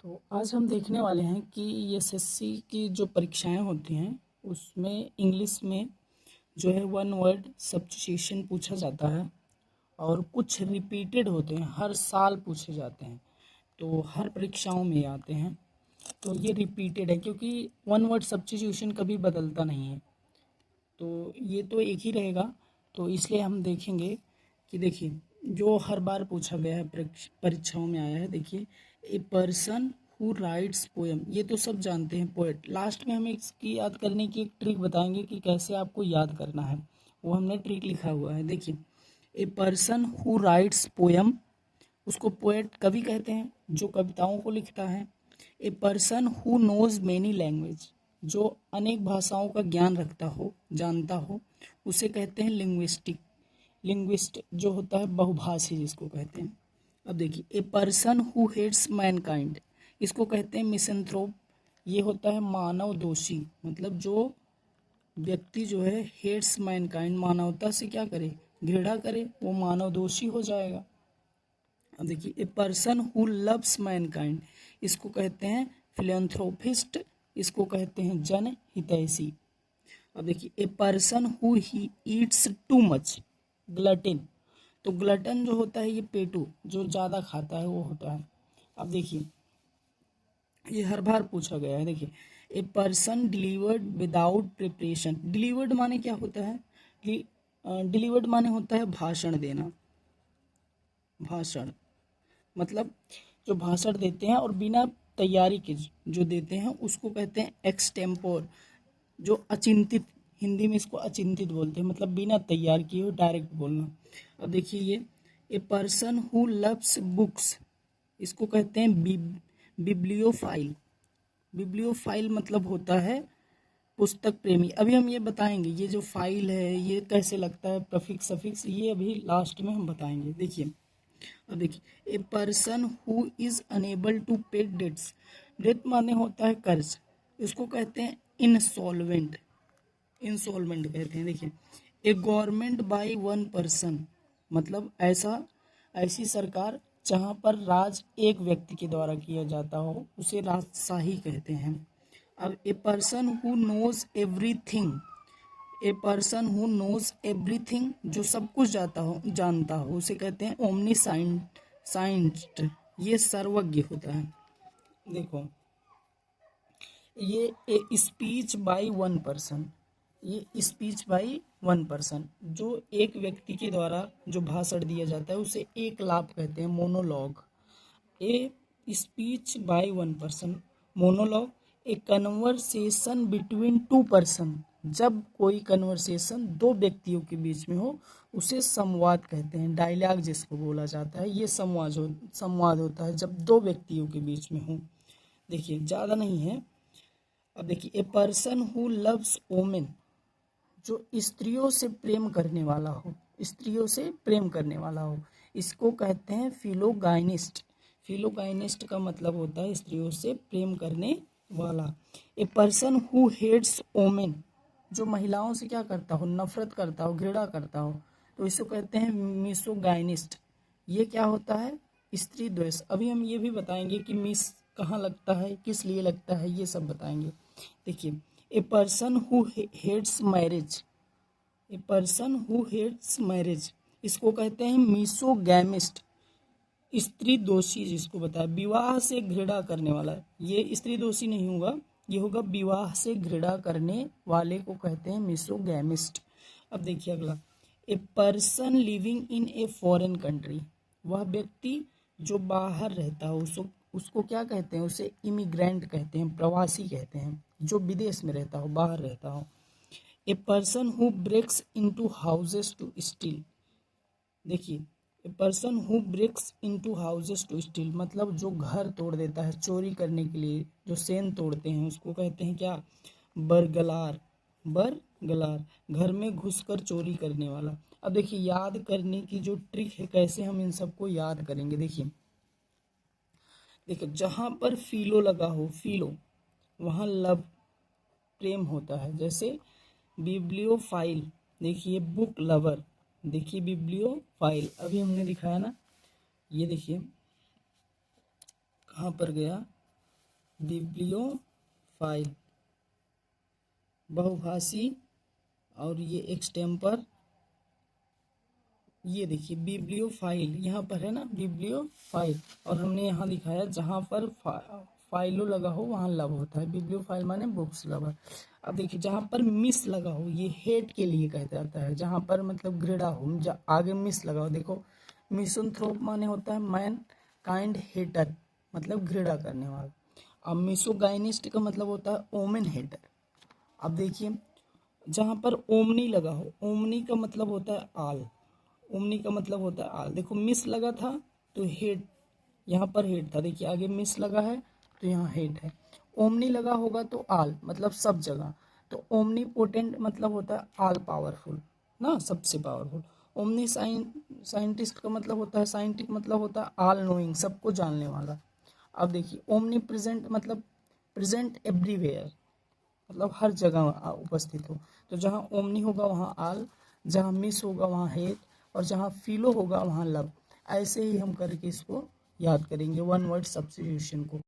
तो आज हम देखने वाले हैं कि एसएससी की जो परीक्षाएं होती हैं उसमें इंग्लिश में जो है वन वर्ड सब्स्टिट्यूशन पूछा जाता है और कुछ रिपीटेड होते हैं, हर साल पूछे जाते हैं। तो हर परीक्षाओं में आते हैं। तो ये रिपीटेड है क्योंकि वन वर्ड सब्स्टिट्यूशन कभी बदलता नहीं है, तो ये तो एक ही रहेगा। तो इसलिए हम देखेंगे कि देखिए जो हर बार पूछा गया है परीक्षाओं में आया है। देखिए, a person who writes poem, ये तो सब जानते हैं, पोएट। लास्ट में हम इसकी याद करने की एक ट्रिक बताएंगे कि कैसे आपको याद करना है, वो हमने ट्रिक लिखा हुआ है। देखिए, a person who writes poem, उसको पोएट कवि कहते हैं जो कविताओं को लिखता है। A person who knows many language, जो अनेक भाषाओं का ज्ञान रखता हो, जानता हो, उसे कहते हैं लिंग्विस्टिक। लिंग्विस्ट जो होता है बहुभाषी जिसको कहते हैं। अब देखिए, a person who hates mankind, इसको कहते हैं मिसेंथ्रोप। ये होता है मानव दोषी, मतलब जो व्यक्ति जो है हेट्स मैनकाइंड, मानवता से क्या करे, घृणा करे, वो मानव दोषी हो जाएगा। अब देखिए, a person who loves Mankind, इसको कहते हैं फिलैंथ्रोपिस्ट, इसको कहते हैं जन हितैषी। अब देखिए, a person who he eats too much, glutton. तो ग्लटन जो होता है ये पेटू, जो ज़्यादा खाता है वो होता है। अब देखिए, ये हर बार पूछा गया है। देखिए, a person delivered without preparation, delivered माने क्या होता है, डिलीवर्ड माने होता है भाषण देना। भाषण मतलब जो भाषण देते हैं और बिना तैयारी के जो देते हैं उसको कहते हैं एक्सटेम्पोर। जो अचिंतित, हिंदी में इसको अचिंतित बोलते हैं, मतलब बिना तैयार किए हो डायरेक्ट बोलना। अब देखिए, ये ए पर्सन हु लव्स बुक्स, इसको कहते हैं बिब्लियोफाइल। बिब्लियोफाइल मतलब होता है पुस्तक प्रेमी। अभी हम ये बताएंगे, ये जो फाइल है ये कैसे लगता है, प्रफिक्स सफिक्स, ये अभी लास्ट में हम बताएंगे। देखिए, अब देखिए, a person who is unable to pay debts, debt माने होता है कर्ज, इसको कहते हैं इंसॉल्वेंट। इंसॉल्वेंट कहते हैं। देखिए, ए गवर्नमेंट बाय वन पर्सन, मतलब ऐसी सरकार जहाँ पर राज एक व्यक्ति के द्वारा किया जाता हो उसे राजशाही कहते हैं। अब a person who knows everything, a person who knows everything, जो सब कुछ जानता हो उसे कहते हैं ओमनी साइंस्ट, ये सर्वज्ञ होता है। देखो, ये स्पीच बाय वन पर्सन, ये स्पीच बाय वन पर्सन, जो एक व्यक्ति के द्वारा जो भाषण दिया जाता है उसे एक लाभ कहते हैं, monologue. A speech by one person, monologue. A conversation between two person, जब कोई कन्वर्सेशन दो व्यक्तियों के बीच में हो उसे संवाद कहते हैं, डायलॉग जिसको बोला जाता है। ये संवाद होता है जब दो व्यक्तियों के बीच में हो। देखिए, ज़्यादा नहीं है। अब देखिए, a person who loves women, जो स्त्रियों से प्रेम करने वाला हो, स्त्रियों से प्रेम करने वाला हो, इसको कहते हैं फिलोगाइनिस्ट। फिलोगाइनिस्ट का मतलब होता है स्त्रियों से प्रेम करने वाला। A person who hates women, जो महिलाओं से क्या करता हो, नफरत करता हो, घृणा करता हो, तो इसको कहते हैं मिसोगाइनिस्ट। ये क्या होता है, स्त्री द्वेष। अभी हम ये भी बताएंगे कि मिस कहाँ लगता है, किस लिए लगता है, ये सब बताएंगे। देखिए, a person who hates marriage, a person who hates marriage, इसको कहते हैं मिसोगैमिस्ट, स्त्री दोषी जिसको बताया, विवाह से घृणा करने वाला। ये स्त्री दोषी नहीं होगा, ये होगा विवाह से घृणा करने वाले को कहते हैं मिसोगैमिस्ट। अब देखिए अगला, a person living in a foreign country, वह व्यक्ति जो बाहर रहता हो उसको क्या कहते हैं, उसे इमिग्रेंट कहते हैं, प्रवासी कहते हैं, जो विदेश में रहता हो, बाहर रहता हो। A person who breaks into houses to steal, देखिए, a person who breaks into houses to steal, मतलब जो घर तोड़ देता है चोरी करने के लिए, जो सेन तोड़ते हैं उसको कहते हैं क्या, बरगलार। बरगलार, घर में घुसकर चोरी करने वाला। अब देखिए, याद करने की जो ट्रिक है, कैसे हम इन सबको याद करेंगे। देखिए, जहाँ पर फीलो लगा हो, फीलो, वहाँ लव, प्रेम होता है। जैसे बिब्लियोफाइल, देखिए बुक लवर, देखिए बिब्लियोफाइल, अभी हमने दिखाया ना, ये देखिए कहाँ पर गया, बिब्लियोफाइल बहुभाषी, और ये एक्सटेम्पर, ये देखिए बिब्लियोफाइल यहाँ पर है ना, बिब्लियोफाइल, और हमने यहाँ दिखाया जहाँ पर फाइलो लगा हो वहाँ लव होता है, बिब्लियोफाइल माने बुक्स लवर। अब देखिए जहाँ पर मिस लगा हो ये हेट के लिए कहा जाता है, जहाँ पर मतलब घृणा हो, आगे मिस लगा हो, देखो मिसोथ्रोप माने होता है मैन काइंड हेटर, मतलब घृणा करने वाला। अब मिसोगाइनिस्ट का मतलब होता है ओमेन हेटर। अब देखिए जहाँ पर ओमनी लगा हो, ओमनी का मतलब होता है आल, ओमनी का मतलब होता है आल। देखो मिस लगा था तो हेड, यहाँ पर हेड था, देखिए आगे मिस लगा है तो यहाँ हेड है। ओमनी लगा होगा तो आल मतलब सब जगह, तो ओमनी पोटेंट मतलब होता है आल पावरफुल ना, सबसे पावरफुल। ओमनी साइंटिस्ट का मतलब होता है, साइंटिस्ट मतलब होता है आल नोइंग, सबको जानने वाला। अब देखिए ओमनी प्रेजेंट मतलब प्रेजेंट एवरीवेयर, मतलब हर जगह उपस्थित हो। तो जहाँ ओमनी होगा वहाँ आल, जहाँ मिस होगा वहाँ हेट, और जहाँ फिलो होगा वहाँ लव। ऐसे ही हम करके इसको याद करेंगे वन वर्ड सब्स्टिट्यूशन को।